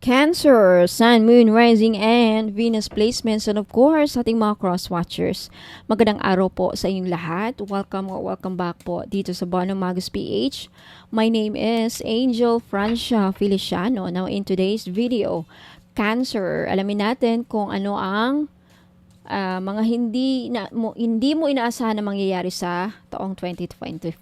Cancer, Sun, Moon, Rising, and Venus placements, and of course, ating mga cross-watchers. Magandang araw po sa inyong lahat. Welcome or welcome back po dito sa Bono Magus PH. My name is Angel Francia Feliciano. Now, in today's video, Cancer, alamin natin kung ano ang mga hindi mo inaasahan na mangyayari sa taong 2025.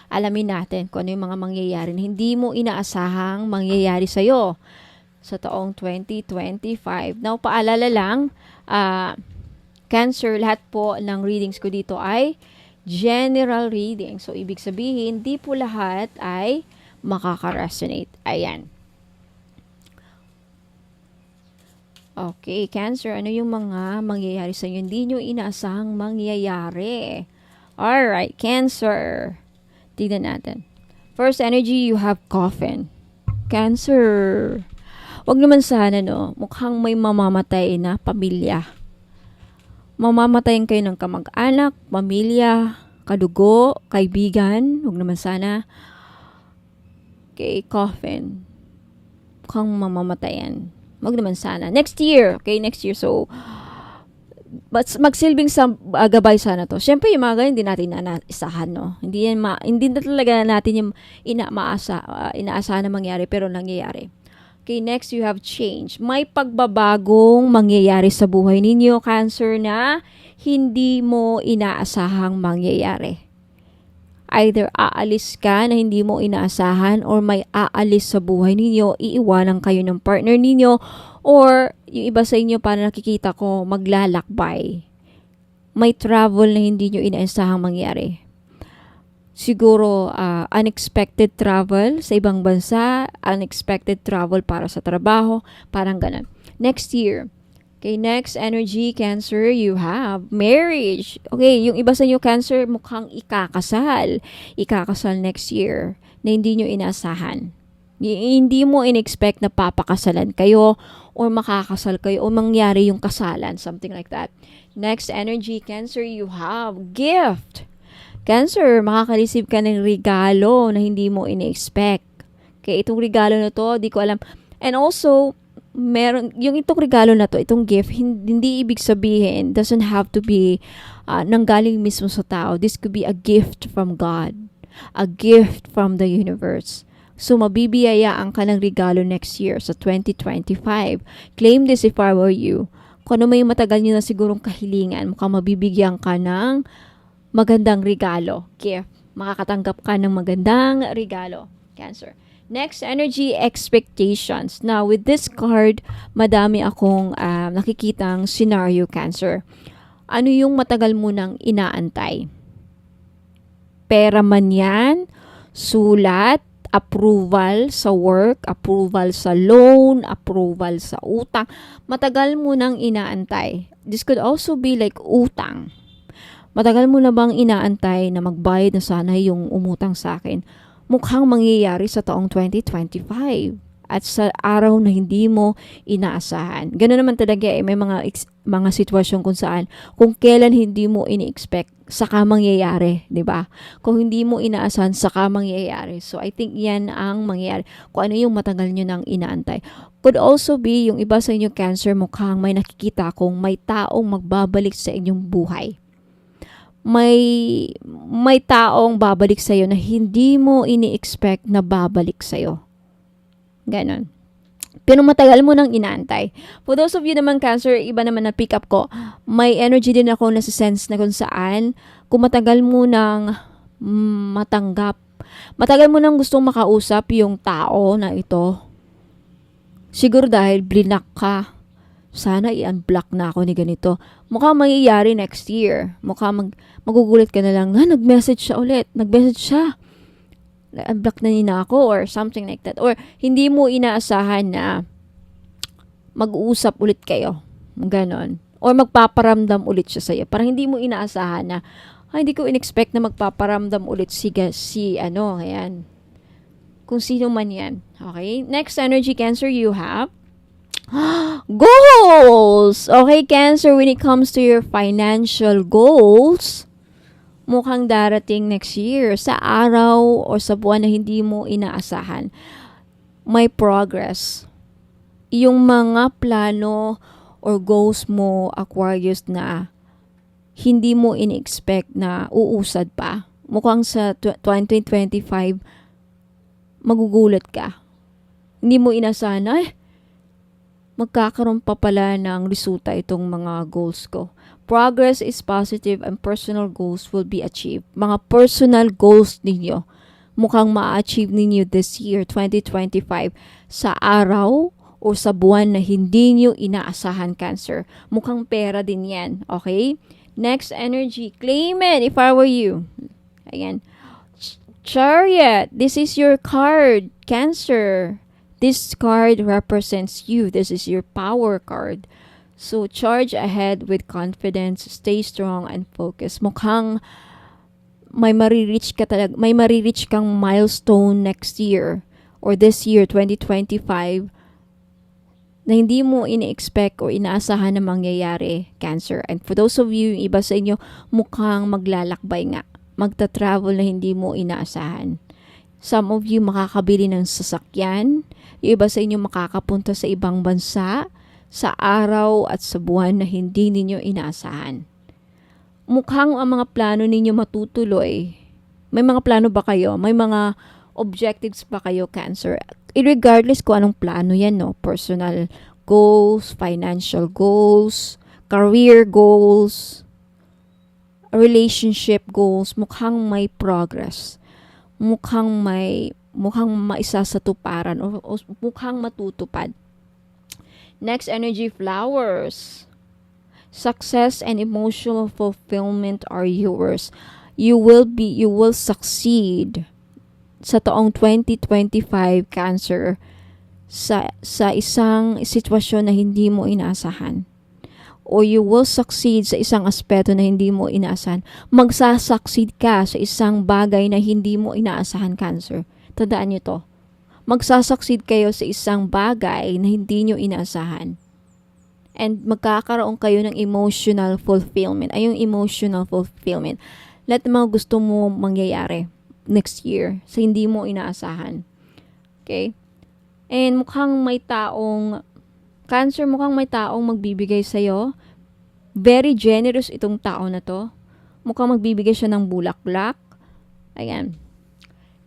Alamin natin kung ano yung mga mangyayari na hindi mo inaasahang mangyayari sa'yo sa taong 2025. Now, paalala lang, Cancer, lahat po ng readings ko dito ay general reading. So, ibig sabihin, di po lahat ay makaka-resonate. Ayan. Okay, Cancer, ano yung mga mangyayari sa inyo? Hindi nyo inaasahang mangyayari. Alright, Cancer. Tignan natin. First energy, you have coffin. Cancer. Wag naman sana, no? Mukhang may mamamatay na pamilya. Mamamatayin kayo ng kamag-anak, pamilya, kadugo, kaibigan. Wag naman sana. Okay, coffin. Mukhang mamamatayan. Wag naman sana. Next year. Okay, next year. So, but magsilbing sa gabay sana to. Siyempre, yung mga ganyan, hindi natin inaasahan, no? Hindi na talaga natin yung inaasahan na mangyari, pero nangyayari. Okay, next you have change. May pagbabagong mangyayari sa buhay ninyo, Cancer, na hindi mo inaasahang mangyayari. Either aalis ka na hindi mo inaasahan or may aalis sa buhay ninyo, iiwanan kayo ng partner ninyo, or yung iba sa inyo, para nakikita ko, maglalakbay. May travel na hindi nyo inaasahang mangyari. Siguro unexpected travel sa ibang bansa, unexpected travel para sa trabaho, parang ganun. Next year. Okay, next energy, Cancer, you have marriage. Okay, yung iba sa inyo, Cancer, mukhang ikakasal. Ikakasal next year na hindi nyo inaasahan. Hindi mo in-expect na papakasalan kayo or makakasal kayo o mangyari yung kasalan, something like that. Next energy, Cancer, you have gift. Cancer, makaka-receive ka ng regalo na hindi mo in-expect. Okay, itong regalo na to, di ko alam. And also, yung itong regalo na to, itong gift, hindi ibig sabihin, doesn't have to be nanggaling mismo sa tao. This could be a gift from God. A gift from the universe. So, mabibiyayaan ka ng regalo next year sa 2025. Claim this if I were you. Kung ano may matagal nyo na sigurong kahilingan, mukhang mabibigyan ka ng magandang regalo, gift. Makakatanggap ka ng magandang regalo, Cancer. Next, energy, expectations. Now, with this card, madami akong nakikitang scenario, Cancer. Ano yung matagal mo nang inaantay? Pera man yan, sulat, approval sa work, approval sa loan, approval sa utang. Matagal mo nang inaantay. This could also be like utang. Matagal mo na bang inaantay na magbayad na sana yung umutang sa akin? Mukhang mangyayari sa taong 2025 at sa araw na hindi mo inaasahan. Ganoon naman talaga may mga sitwasyon kung saan kung kailan hindi mo ini-expect saka mangyayari, 'di ba? Kung hindi mo inaasahan saka mangyayari. So I think 'yan ang mangyayari. Kung ano yung matagal niyo nang inaantay. Could also be yung iba sa inyo, Cancer, mukhang may nakikita kung may taong magbabalik sa inyong buhay. May taong babalik sa'yo na hindi mo ini-expect na babalik sa'yo. Ganon. Pero matagal mo nang inaantay. For those of you naman, Cancer, iba naman na pick up ko, may energy din ako na sense na kung saan, kung matagal mo nang matanggap, matagal mo nang gustong makausap yung tao na ito, siguro dahil blinak ka, sana i-unblock na ako ni ganito. Mukhang mangyayari next year. Mukhang magugulat ka na lang na nag-message siya ulit. Nag-message siya. Unblock na nina ako or something like that. Or hindi mo inaasahan na mag-uusap ulit kayo. Ganon. Or magpaparamdam ulit siya sa'yo. Parang hindi mo inaasahan na hindi ko in-expect na magpaparamdam ulit ayan. Kung sino man yan. Okay? Next energy, Cancer, you have goals! Okay, Cancer, when it comes to your financial goals, mukhang darating next year sa araw o sa buwan na hindi mo inaasahan. May progress. yung mga plano or goals mo, Aquarius, na hindi mo in-expect na uusad pa. Mukhang sa 2025, magugulat ka. Hindi mo inasahan na, magkakaroon pa pala ng resulta itong mga goals ko. Progress is positive and personal goals will be achieved. Mga personal goals ninyo, mukhang ma-achieve ninyo this year, 2025, sa araw o sa buwan na hindi nyo inaasahan, Cancer. Mukhang pera din yan, okay? Next energy, claim it if I were you. Ayan. Chariot, this is your card, Cancer. This card represents you. This is your power card. So, charge ahead with confidence, stay strong and focus. Mukhang may marireach kang milestone next year or this year, 2025, na hindi mo ini-expect o inaasahan na mangyayari, Cancer. And for those of you, yung iba sa inyo, mukhang maglalakbay nga. Magta-travel na hindi mo inaasahan. Some of you makakabili ng sasakyan. Yung iba sa inyo makakapunta sa ibang bansa, sa araw at sa buwan na hindi ninyo inaasahan. Mukhang ang mga plano ninyo matutuloy. May mga plano ba kayo? May mga objectives ba kayo, Cancer? Irregardless kung anong plano yan, no? Personal goals, financial goals, career goals, relationship goals, mukhang may progress. Mukhang maisasatuparan o mukhang matutupad. Next energy, flowers. Success and emotional fulfillment are yours. You will succeed sa taong 2025, Cancer, sa isang sitwasyon na hindi mo inaasahan. O you will succeed sa isang aspeto na hindi mo inaasahan. Magsasucceed ka sa isang bagay na hindi mo inaasahan, Cancer. Tandaan nyo to. Magsasucceed kayo sa isang bagay na hindi nyo inaasahan. And magkakaroon kayo ng emotional fulfillment. Ay, yung emotional fulfillment. Lahat ng mga gusto mo mangyayari next year sa hindi mo inaasahan. Okay? And mukhang may taong, Cancer, mukhang may taong magbibigay sa'yo. Very generous itong tao na to. Mukhang magbibigay siya ng bulaklak. Ayan.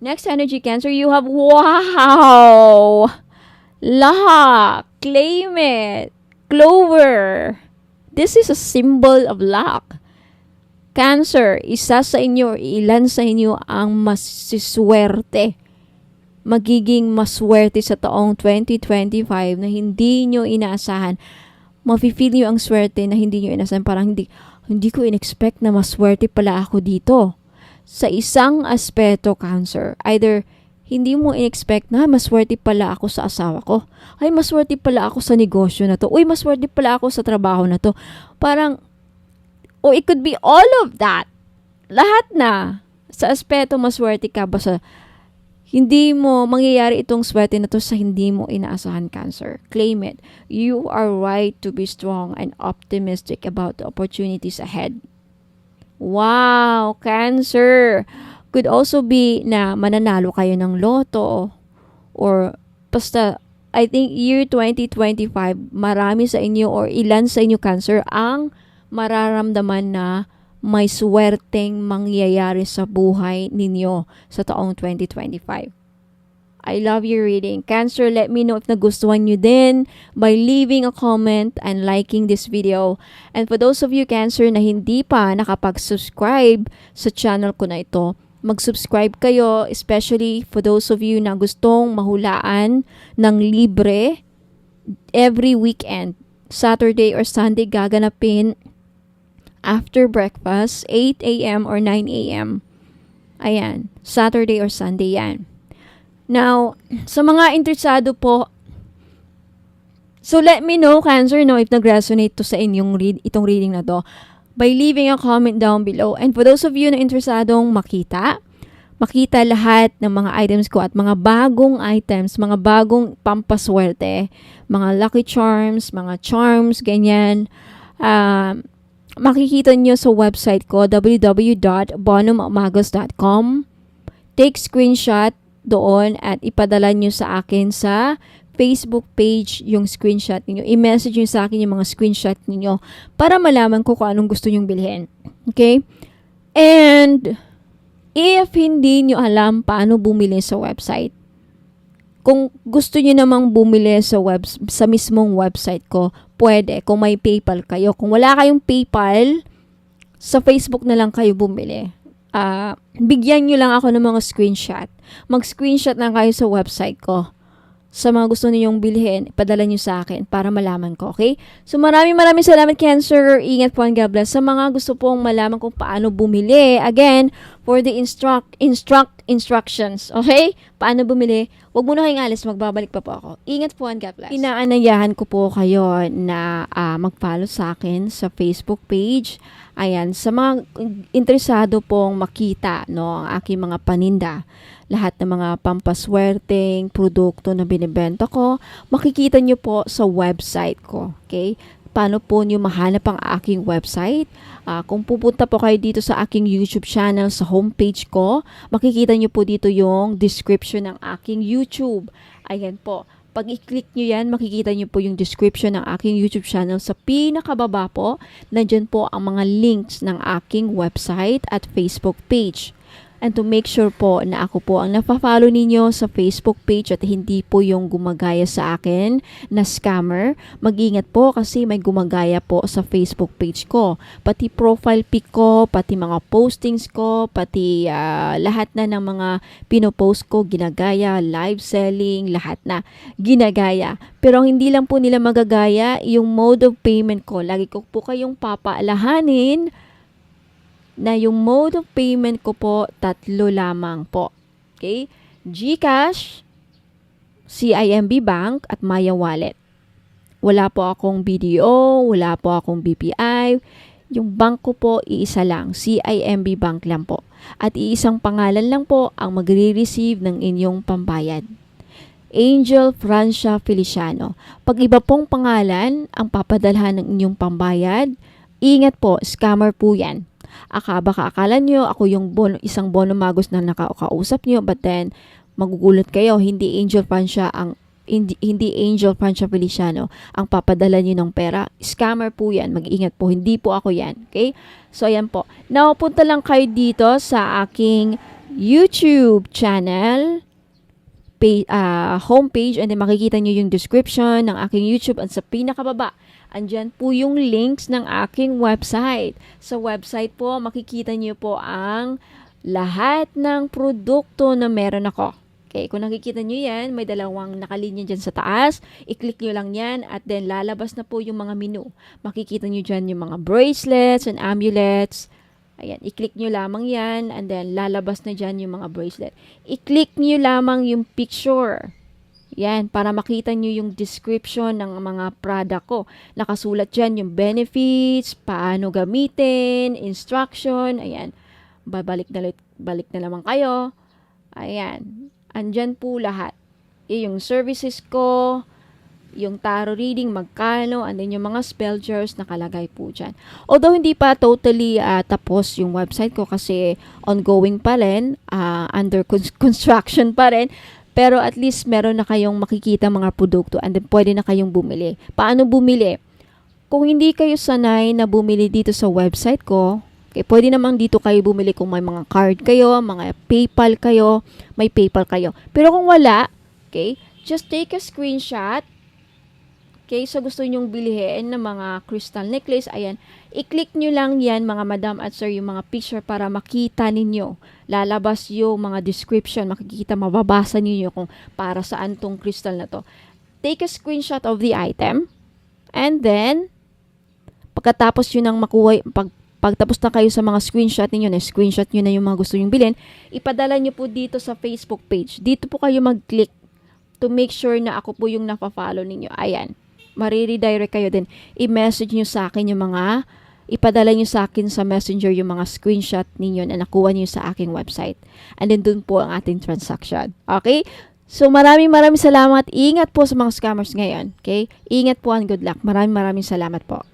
Next energy, Cancer, you have, wow! Luck! Claim it! Clover! This is a symbol of luck. Cancer, isa sa inyo, ilan sa inyo ang masiswerte. Magiging maswerte sa taong 2025 na hindi nyo inaasahan. Mafe-feel nyo ang swerte na hindi nyo inaasahan. Parang hindi ko in-expect na maswerte pala ako dito. Sa isang aspeto, Cancer, either hindi mo in-expect na maswerte pala ako sa asawa ko. Ay, maswerte pala ako sa negosyo na to. Uy, maswerte pala ako sa trabaho na to. Parang, or it could be all of that. Lahat na. Sa aspeto, maswerte ka ba sa hindi mo mangyayari itong swerte na to sa hindi mo inaasahan, Cancer. Claim it. You are right to be strong and optimistic about the opportunities ahead. Wow, Cancer. Could also be na mananalo kayo ng loto or basta I think year 2025 marami sa inyo or ilan sa inyo, Cancer, ang mararamdaman na may swerteng mangyayari sa buhay ninyo sa taong 2025. I love your reading. Cancer, let me know if nagustuhan nyo din by leaving a comment and liking this video. And for those of you, Cancer, na hindi pa nakapag-subscribe sa channel ko na ito, mag-subscribe kayo, especially for those of you na gustong mahulaan ng libre every weekend. Saturday or Sunday gaganapin after breakfast, 8 a.m. or 9 a.m. Ayan, Saturday or Sunday yan. Now, sa mga interesado po, so let me know, Cancer, no, if nag-resonate to sa inyong itong reading na to by leaving a comment down below. And for those of you na interesadong makita lahat ng mga items ko at mga bagong items, mga bagong pampaswerte, mga lucky charms, mga charms, ganyan, makikita nyo sa website ko, www.bonumamagos.com. Take screenshot doon at ipadala nyo sa akin sa Facebook page yung screenshot ninyo. I-message nyo sa akin yung mga screenshot ninyo para malaman ko kung anong gusto nyong bilhin. Okay? And if hindi nyo alam paano bumili sa website, kung gusto nyo namang bumili sa mismong website ko, pwede. Kung may PayPal kayo. Kung wala kayong PayPal, sa Facebook na lang kayo bumili. Bigyan nyo lang ako ng mga screenshot. Mag-screenshot lang kayo sa website ko. Sa mga gusto ninyong bilhin, padala nyo sa akin para malaman ko, okay? So maraming salamat, Cancer. Ingat po, and God bless. Sa mga gusto pong malaman kung paano bumili, again, for the instructions, okay? Paano bumili? Huwag muna kayong alis, magbabalik pa po ako. Ingat po, and God bless. Inaanayahan ko po kayo na mag-follow sa akin sa Facebook page. Ayan, sa mga interesado pong makita, no, ang aking mga paninda, lahat ng mga pampaswerteng produkto na binibenta ko, makikita nyo po sa website ko. Okay? Paano po nyo mahanap ang aking website? Kung pupunta po kayo dito sa aking YouTube channel, sa homepage ko, makikita nyo po dito yung description ng aking YouTube. Ayan po. Pag i-click nyo yan, makikita nyo po yung description ng aking YouTube channel. Sa pinakababa po, nandyan po ang mga links ng aking website at Facebook page. And to make sure po na ako po ang nafa-follow ninyo sa Facebook page at hindi po yung gumagaya sa akin na scammer, mag-ingat po kasi may gumagaya po sa Facebook page ko. Pati profile pic ko, pati mga postings ko, pati lahat na ng mga pinopost ko, ginagaya, live selling, lahat na ginagaya. Pero hindi lang po nila magagaya yung mode of payment ko. Lagi ko po kayong papaalahanin na yung mode of payment ko po, 3 lamang po. Okay? GCash, CIMB Bank, at Maya Wallet. Wala po akong BDO, wala po akong BPI. Yung bank ko po, iisa lang. CIMB Bank lang po. At iisang pangalan lang po ang magre-receive ng inyong pambayad. Angel Francia Feliciano. Pag iba pong pangalan ang papadalhan ng inyong pambayad, ingat po, scammer po yan. Baka akala nyo ako yung isang Bono Magos na nakakausap nyo, but then magugulat kayo, hindi Angel Francia Feliciano ang papadala nyo ng pera. Scammer po yan, mag-ingat po, hindi po ako yan. Okay? So ayan po, now punta lang kayo dito sa aking YouTube channel homepage, and then makikita nyo yung description ng aking YouTube, at sa pinakababa andyan po yung links ng aking website. Sa website po, makikita nyo po ang lahat ng produkto na meron ako. Okay, kung nakikita nyo yan, may dalawang nakalinya dyan sa taas. I-click nyo lang yan at then lalabas na po yung mga menu. Makikita nyo dyan yung mga bracelets and amulets. Ayan, i-click nyo lamang yan and then lalabas na dyan yung mga bracelet. I-click nyo lamang yung picture. Yan, para makita nyo yung description ng mga product ko. Nakasulat dyan yung benefits, paano gamitin, instruction, ayan. Balik na naman kayo. Ayan, andyan po lahat. Yung services ko, yung tarot reading, magkano, and then yung mga spell jars nakalagay po dyan. Although hindi pa totally tapos yung website ko kasi ongoing pa rin, under construction pa rin, pero at least meron na kayong makikita mga produkto and then pwede na kayong bumili. Paano bumili? Kung hindi kayo sanay na bumili dito sa website ko, okay, pwede naman dito kayo bumili kung may mga card kayo, mga PayPal kayo, may PayPal kayo. Pero kung wala, okay, just take a screenshot. Okay, so gusto nyong bilhin ng mga crystal necklace, ayan, i-click nyo lang yan mga madam at sir, yung mga picture para makita ninyo. Lalabas yung mga description, makikita, mababasa niyo kung para saan tong crystal na to. Take a screenshot of the item, and then, pagkatapos yun ang makuha, pagtapos na kayo sa mga screenshot ninyo, na-screenshot nyo na yung mga gusto nyong bilhin, ipadala nyo po dito sa Facebook page. Dito po kayo mag-click to make sure na ako po yung nafa-follow ninyo. Ayan. Mariredirect kayo din. I-message nyo sa akin yung mga, ipadala nyo sa akin sa messenger yung mga screenshot ninyo na nakuha nyo sa aking website. And then dun po ang ating transaction. Okay? So maraming salamat. Ingat po sa mga scammers ngayon. Okay? Ingat po and good luck. Maraming salamat po.